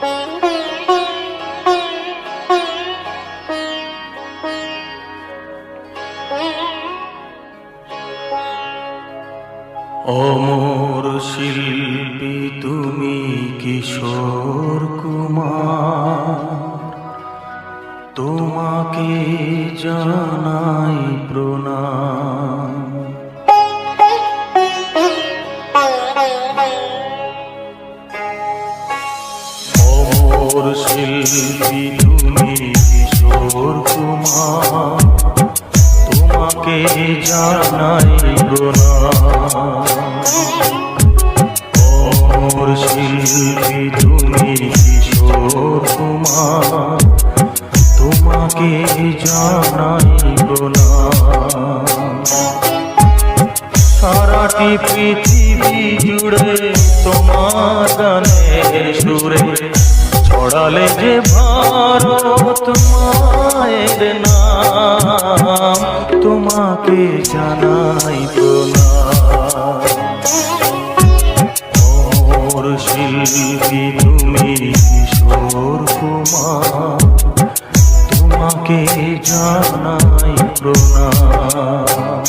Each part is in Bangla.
অমর শিল্পী তুমি কিশোর কুমার, তোমাকে জানাই প্রণাম। অমর শিল্পী তুমি কিশোর কুমার, তোমাকে জানাই প্রণাম। অমর শিল্পী তুমি কিশোর কুমার, তোমাকে জানাই প্রণাম। সারাটি পৃথিবী জুড়ে তোমার গানের সুরে ছড়ালে যে ভারত মায়ের নাম, তোমাকে জানাই প্রণাম। অমর শিল্পী তুমি কিশোর কুমার, তোমাকে জানাই প্রণাম।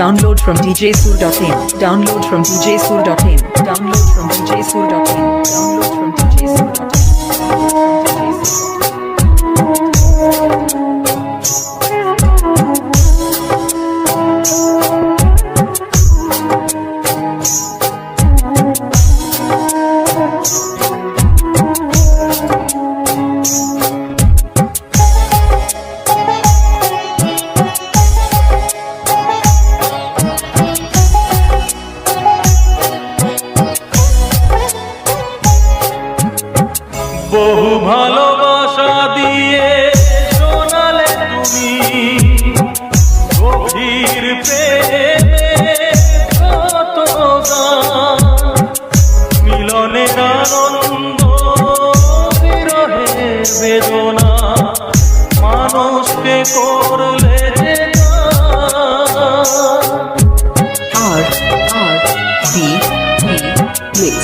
Download from djsoor.in. Download from djsoor.in. Download from djsoor.in. Download from djsoor.in. বহু ভালোবাসা দিয়ে শোনালে তুমি গভীর প্রেমে কত গান, মিলনের আনন্দ বিরহের বেদনা, মানুষকে করলে যে R B mix.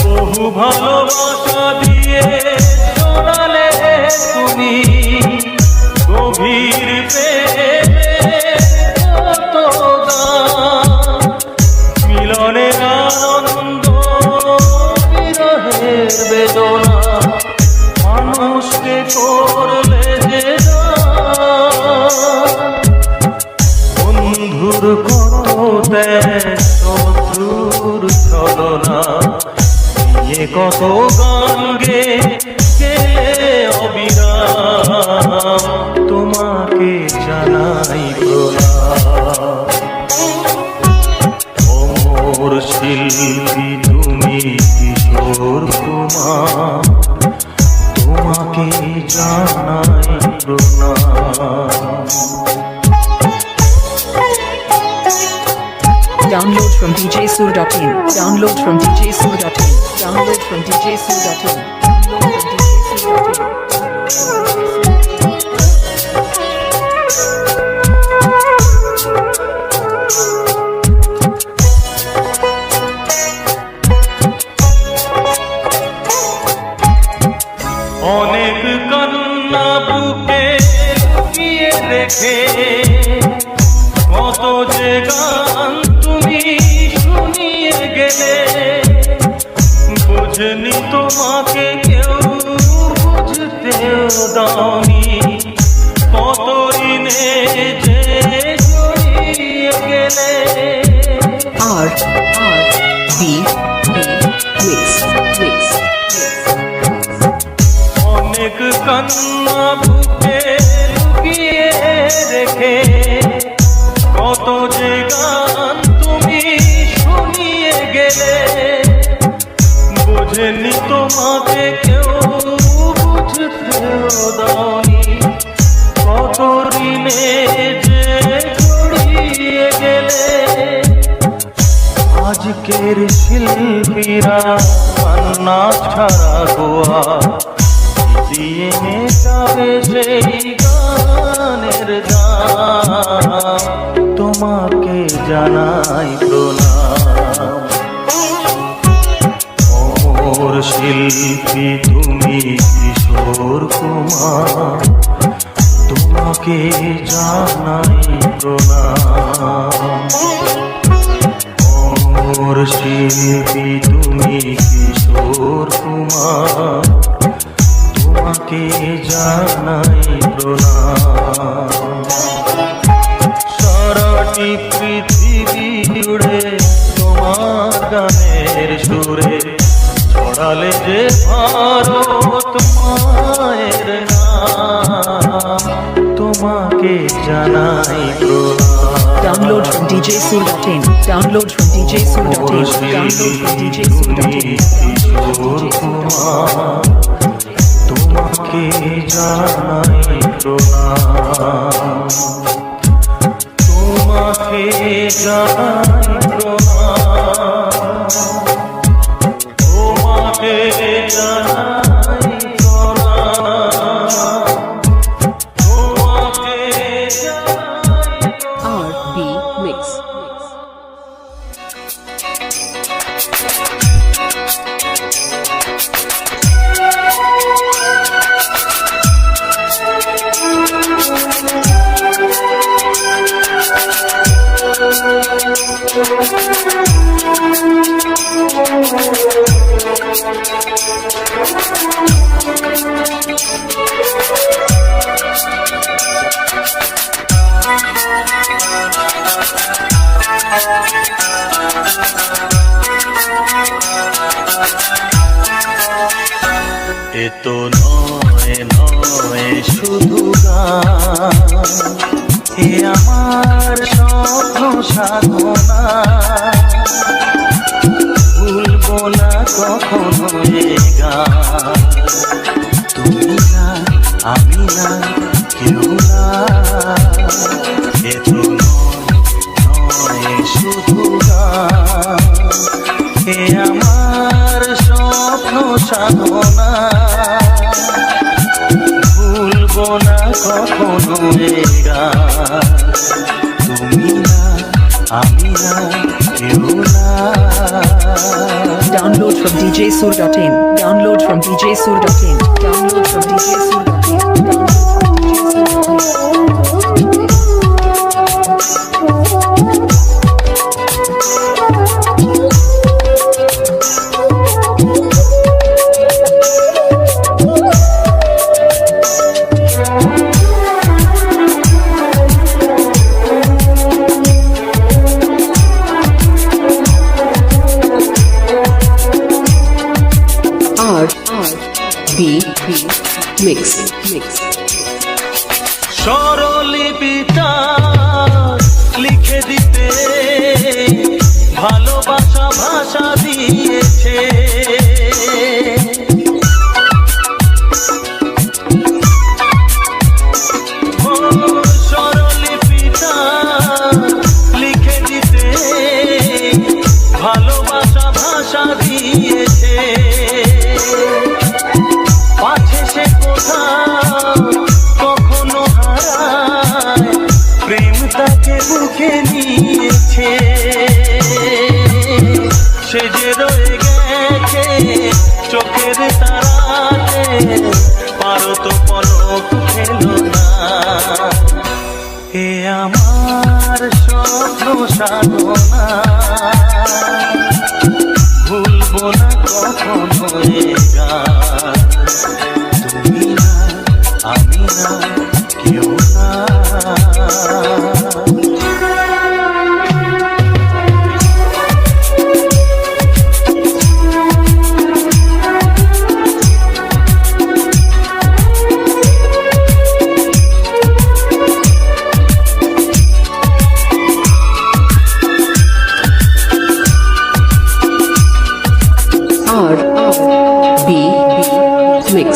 বহু ভালোবাসা দিয়ে শোনালে তুমি গভীর প্রেমে কত গান, মিলনের আনন্দ বিরহের বেদনা, মানুষকে করলে যে বন্ধুর কত দেয় শত্রুর ছলনা, নিয়ে কত গান গেলে অবিরাম, তোমাকে জানাই প্রণাম। অমর শিল্পী তুমি কিশোর কুমার, তোমাকে জানাই প্রণাম। Download from djsoor.in. Download from djsoor.in. Download from djsoor.in. Download from অনেক কান্না বুকে লুকিয়ে রেখে কত যে গান তুমি শুনিয়ে গেলে, বুঝনি তোমাকে কেউ বুঝতেও দাওনি, কত ঋণে যে জড়িয়ে গেলে। R B mix. অনেক কান্না বুকে লুকিয়ে রেখে কত যে গান তুমি শুনিয়ে গেলে, বুঝেনি তোমাকে কেউ বুঝতেও দাওনি, কত ঋণে যে জড়িয়ে গেলে। আজকের শিল্পীরা কান্না ছাড়া গোয়া দিয়ে মেটাবে সেই গানের গান, তোমাকে জানাই প্রণাম। শিল্পী তুমি কিশোর কুমার, তোমাকে জানাই প্রণাম। অমর শিল্পী তুমি কিশোর কুমার, তোমাকে জানাই প্রণাম। সারাটি পৃথিবী জুড়ে তোমার গানের সুরে ছড়ালে যে ভারত মায়ের নাম, তোমাকে জানাই প্রণাম। Download from djsoul.in. Download from djsoul.in. Download from djsoul.in. Kishore Kumar, তোমাকে জানাই প্রণাম। তোমাকে জানাই প্রণাম। তোমাকে জানাই প্রণাম। তোমাকে জানাই RB Mix. এতো নয় নয় শুধু গান, এ আমার স্বপ্ন সাধনা। ভুলবো না কখনো এ গান, তুমি না আমি না কেউ না। এতো নয় শুধু গান, এ আমার স্বপ্ন সাধনা। ভুলবো না কখনো এ গান, তুমি না আমি না কেউ না। Download from djsoul.in. Download from djsoul.in. Download from djsoul.in. Download from djsoul.in. RB Mix. স্বরলিপিটা লিখে দিতে ভালোবাসা ভাষা দিয়েছে। ও স্বরলিপিটা লিখে দিতে ভালোবাসা ভাষা দিয়েছে। পাছে সে কোথাও কখনো হারায়, প্রেম তাকে বুকে নিয়েছে। সে যে রয়ে গেছে চোখের তারাতে, পারো তো পলক ফেলো না। এ আমার স্বপ্ন সাধনা, ভুলবো না কখনো এ গান, তুমি না আমি না কেউ না। RB Mix.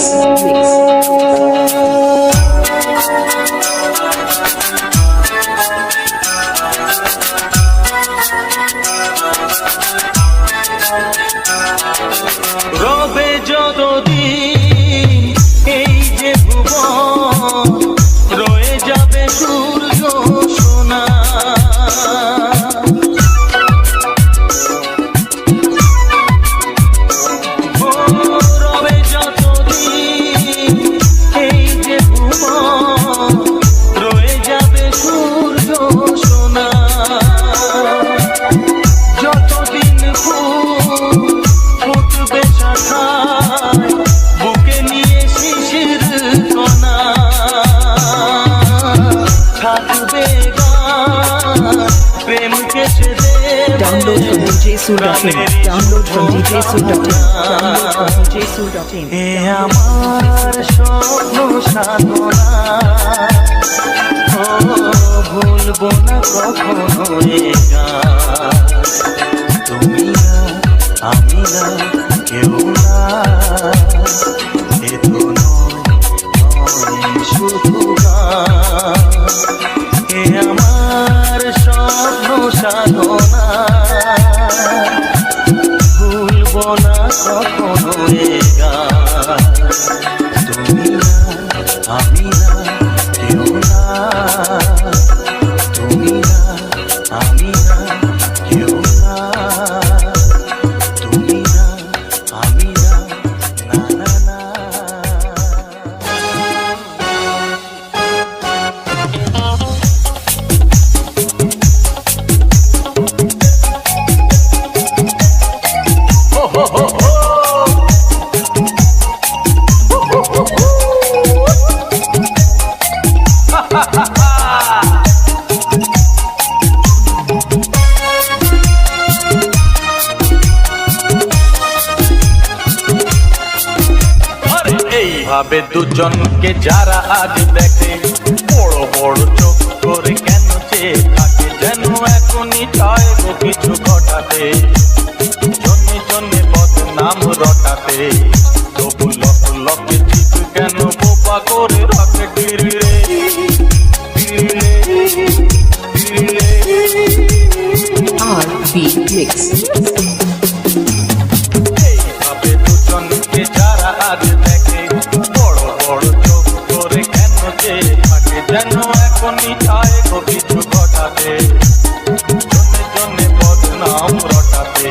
রবে যতদিন এই যে ভুবন, রয়ে যাবে সূর্য সোনা। ও djsoul.in. Download from djsoul.in. Download from djsoul.in. এ আমার স্বপ্ন সাধনা ও ভুলবো না কখনো এ গান তুমি না আমি না কেউ না এ তো নয় শুধু গান এ আমার স্বপ্ন সাধনা ভুলবো না কখনো এ গান তুমি না আমি না কেউ না তুমি না আমি না কেউ না তুমি না আমি না না না না এইভাবে দুজনকে যারা আজ দেখে বড় বড় চোখ করে কেন চেয়ে থাকে যেন এখনই চায় গো কিছু ঘটাতে জন্মে জন্মে বদনাম রটাতে তবু লক লকে চিপ কেন বোপা করে রাখে টিরে টিরে টিরে RB Mix. এইভাবে দুজনকে যারা আজ দেখে বড় বড় চোখ করে কেন যে থাকে যেন এখনই চায় গো কিছু ঘটাতে জন্মে জন্মে বদনাম রটাতে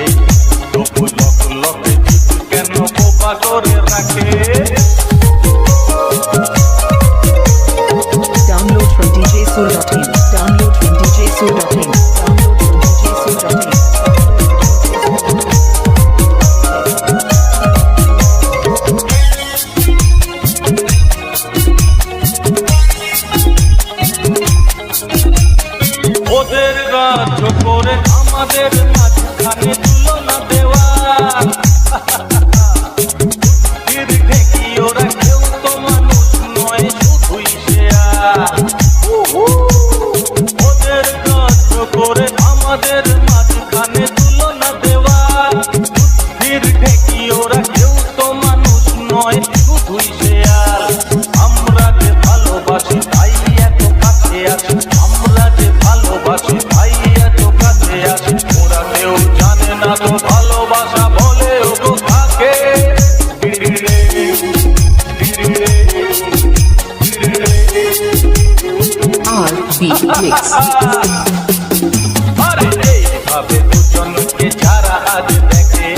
তবু লক লকে চিপ কেন বোপা করে রাখে Download from djsoul.in. Download from djsoul.in. Download from djsoul.in. ওদের রাজ্য করে আমাদের মাঝখানে তুলনা দেওয়া তীর ঢেকি ওরা কেউ তো মানুষ নয় শুধুই শেয়া ওদের রাজ্য করে আমাদের মাঝখানে তুলনা দেওয়া তীর ঢেকি ওরা কেউ তো মানুষ নয় শুধুই শেয়াল আমরা যে ভালোবাসি তাই এত কাছে আছি আমরা যে ভালোবাসি তাই এত কাছে আছি ওরা কেউ জানে না তো ভালোবাসা বলে ওগো থাকে RB Mix. আরে এইভাবে দুজনকে যারা আজ দেখে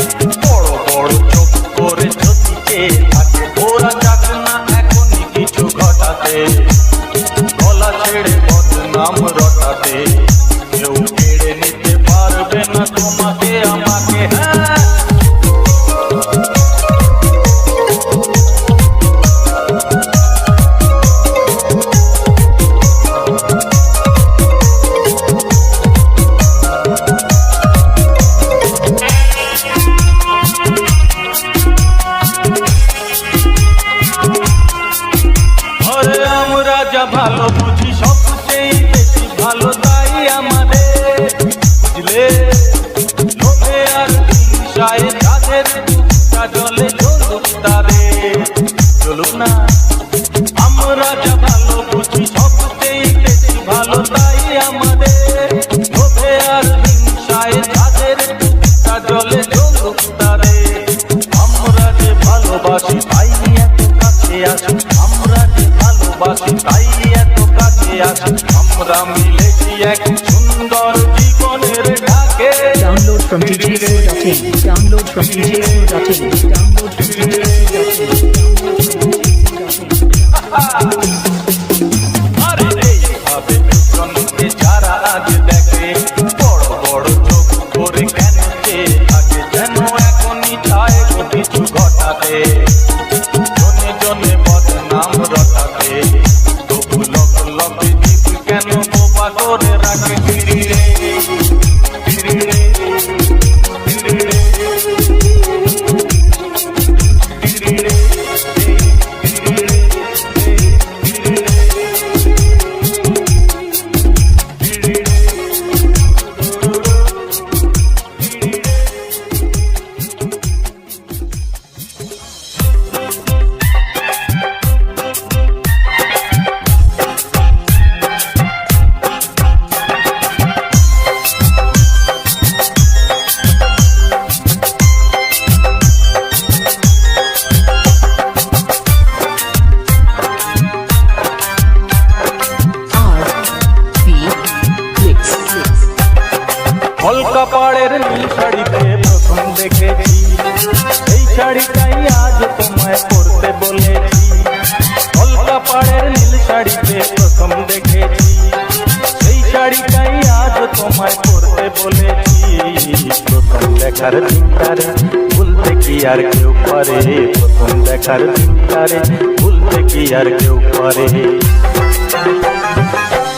বড় বড় চোখ করে চোখে থাকে ওরা যাক না এখনই কিছু ঘটাতে গলা ছেড়ে বদনাম রটাতে কেউ কেড়ে নিতে পারবে না তোমাকে আমাকে হ্যাঁ আরে আমরা যা ভালো বুঝি সবচেয়ে বেশি ভালো তাই আমাদের বুঝলে লোভে আর হিংসায় তাদের বুকটা জলে চলুক তাদের চলুক না আমরা যা ভালো বুঝি সবচেয়ে বেশি ভালো তাই আমাদের লোভে আর হিংসায় তাদের বুকটা জলে চলুক তাদের আমরা যে ভালোবাসি তাই এত কাছে আছি আমরা যে ভালোবাসি তাই এত কাছে আছি আমরা মিলেছি এক সুন্দর জীবনের ডাকে Download from djsoul.in. Download from djsoul.in. Download from djsoul.in. আরে এইভাবে দুজনকে যারা আজ দেখে বড় বড় চোখ করে কেন চেয়ে থাকে যেন এখনই চায় গো কিছু ঘটাতে জনে জনে বদনাম রটাতে তবু লক লকে জীব কেন বোবা করে রাখে ফিরে ফিরে শাড়িটাই আজ তোমায় পরতে বলেছি, কলকা পাড়ের নীল শাড়িতে প্রথম দেখেছি। সেই শাড়িটাই আজ তোমায় পরতে বলেছি, প্রথম দেখার দিনটারে ভুলতে কি আর কেউ পারে, প্রথম দেখার দিনটারে ভুলতে কি আর কেউ পারে।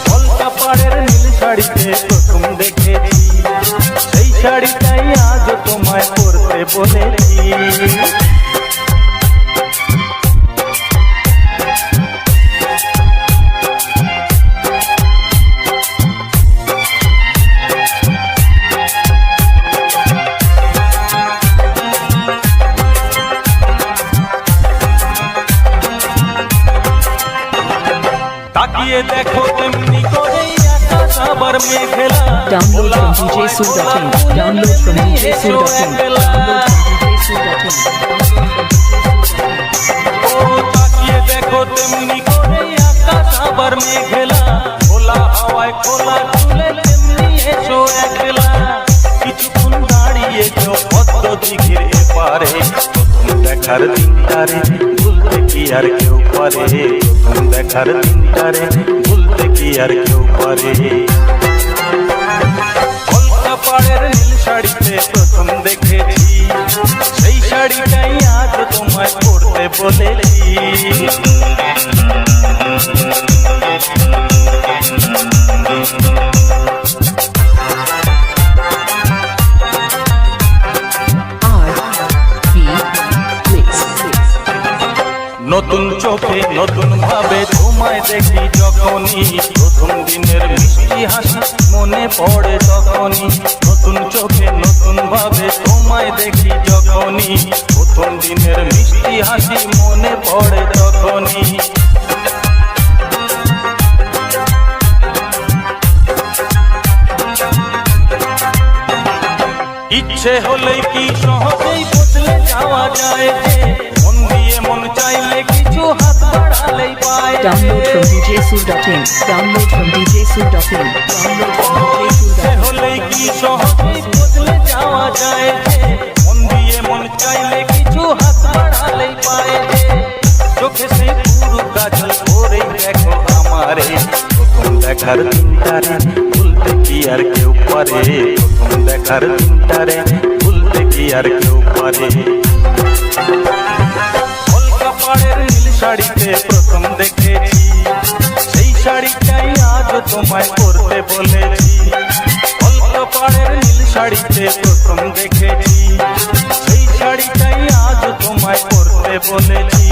কলকা পাড়ের নীল শাড়িতে প্রথম দেখেছি, সেই শাড়িটাই আজ তোমায় পরতে বলেছি। তাকিয়ে দেখো তেমনি করে আকাশ আবার মেঘলা। Download from djsoul.in. Download from djsoul.in. Download from djsoul.in. ও তাকিয়ে দেখো তেমনি করে আকাশ আবার মেঘলা, খোলা হাওয়ায় খোলা চুলে তেমনি এসো একলা। কিছুক্ষণ দাঁড়িয়েছো পদ্ম দিঘির এপারে, প্রথম দেখার দিনটারে ভুলতে কি আর কেউ পারে, প্রথম দেখার দিনটারে ভুলতে কি আর কেউ পারে। কলকা পাড়ের নীল শাড়িতে প্রথম দেখেছি, সেই শাড়িটাই আজ তোমায় পরতে বলেছি। RB Mix. নতুন চোখে নতুন ভাবে তোমায় দেখি যখনই, প্রথম দিনের মিষ্টি হাসি মনে পড়ে তখনই। নতুন চোখে নতুন ভাবে তোমায় দেখি যখনই, প্রথম দিনের মিষ্টি হাসি মনে পড়ে তখনই। ইচ্ছে হলে কি সহজেই বদলে যাওয়া যায় যে, মন দিয়ে মন চাইলে কিছু হাত বাড়ালেই পায়। Download from djsoul.in. Download from djsoul.in. Download from ইচ্ছে djsoul.in. হলে কি সহজেই বদলে যাওয়া যায় যে, মন দিয়ে মন চাইলে কিছু হাত বাড়ালেই পায় যে। চোখে সে পুরো কাজল করেই দেখো আমারে, প্রথম দেখার দিনটারে ভুলতে কি আর কেউ পারে, প্রথম দেখার দিনটারে ভুলতে কি আর কেউ পারে। কলকা পাড়ের নীল শাড়িতে প্রথম দেখেছি, সেই শাড়িটাই আজ তোমায় পরতে বলেছি। কলকা পাড়ের নীল শাড়িতে প্রথম দেখেছি, সেই শাড়িটাই আজ তোমায় পরতে বলেছি,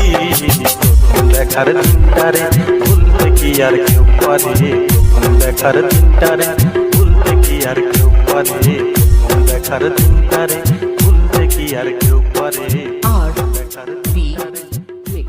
প্রথম দেখার দিনটারে ভুলতে কি আর কেউ পারে, প্রথম দেখার দিনটারে ভুলতে কি আর কেউ পারে, প্রথম দেখার দিনটারে ভুলতে কি আর কেউ পারে, দেখার RB Mix.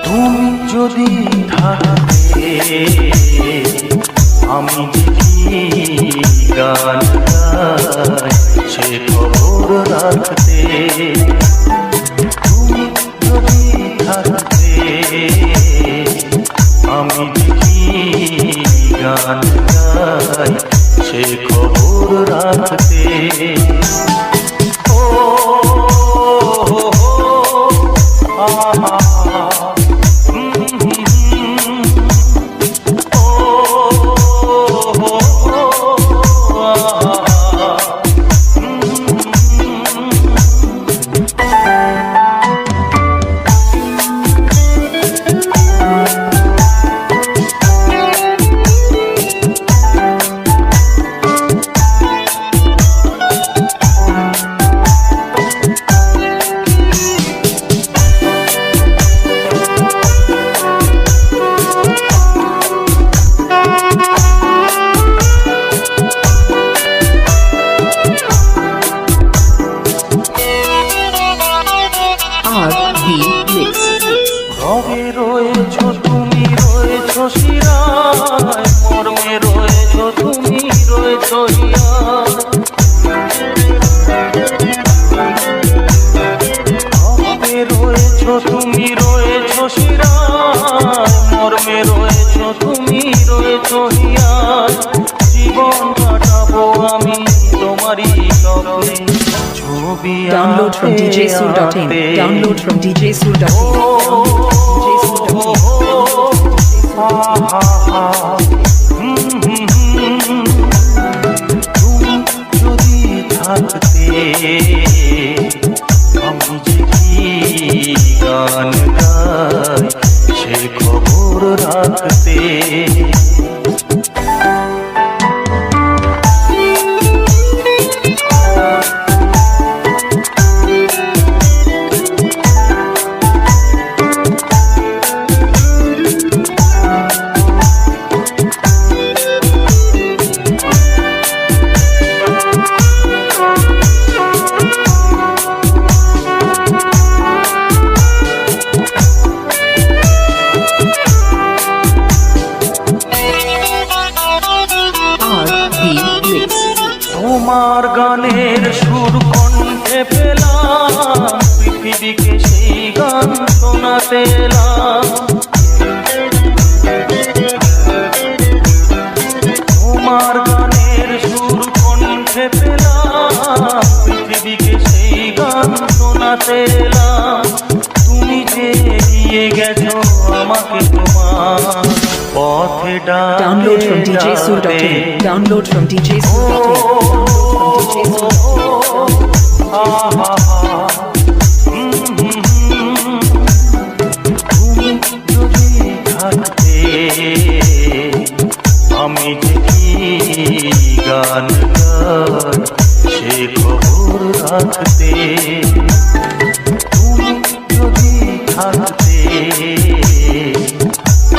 তুমি যদি থাকতে আমি দেখি গান গাই, সে খবর রাখতে। তুমি যদি থাকতে আমি দেখি গান গাই, সে খবর রাখতে। ও আহা R.B. Mix. রবে রয়েছো তুমি রয়েছো শিরায়, মর্মে রয়েছো তুমি রয়েছো হিয়ায়। রবে রয়েছো তুমি রয়েছো শিরায়, মর্মে রয়েছো তুমি রয়েছো হিয়ায়। জীবন কাটাবো আমি তোমারই স্বপ্নে, ছবি Download from djsoul.in. Download from djsoul.in. তুমি যদি থাকতে আমি যে কি গান গাই সে খবর রাখতে। R.B. Mix. তোমার গানের সুর কণ্ঠে পেলাম, পৃথিবীকে সেই গান শোনাতে এলাম। তোমার গানের সুর কণ্ঠে পেলাম, পৃথিবীকে সেই গান শোনাতে এলাম। তুমি যে দিয়ে গেছো আমাকে তোমার পথে Download from djsoul.in. Download from djsoul.in. Download from djsoul.in. তুমি যদি থাকতে আমি যে কি গান গাই সে খবর রাখতে। তুমি যদি থাকতে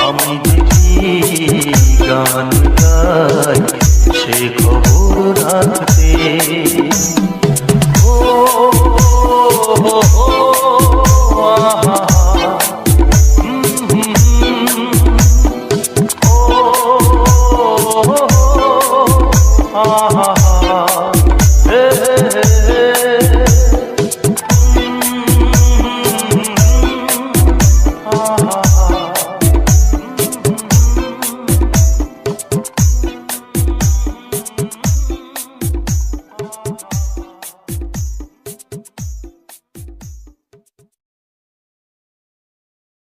আমি যে কি গান গাই সে খবর রাখতে। ও হো হো আহা ও হো হো আহা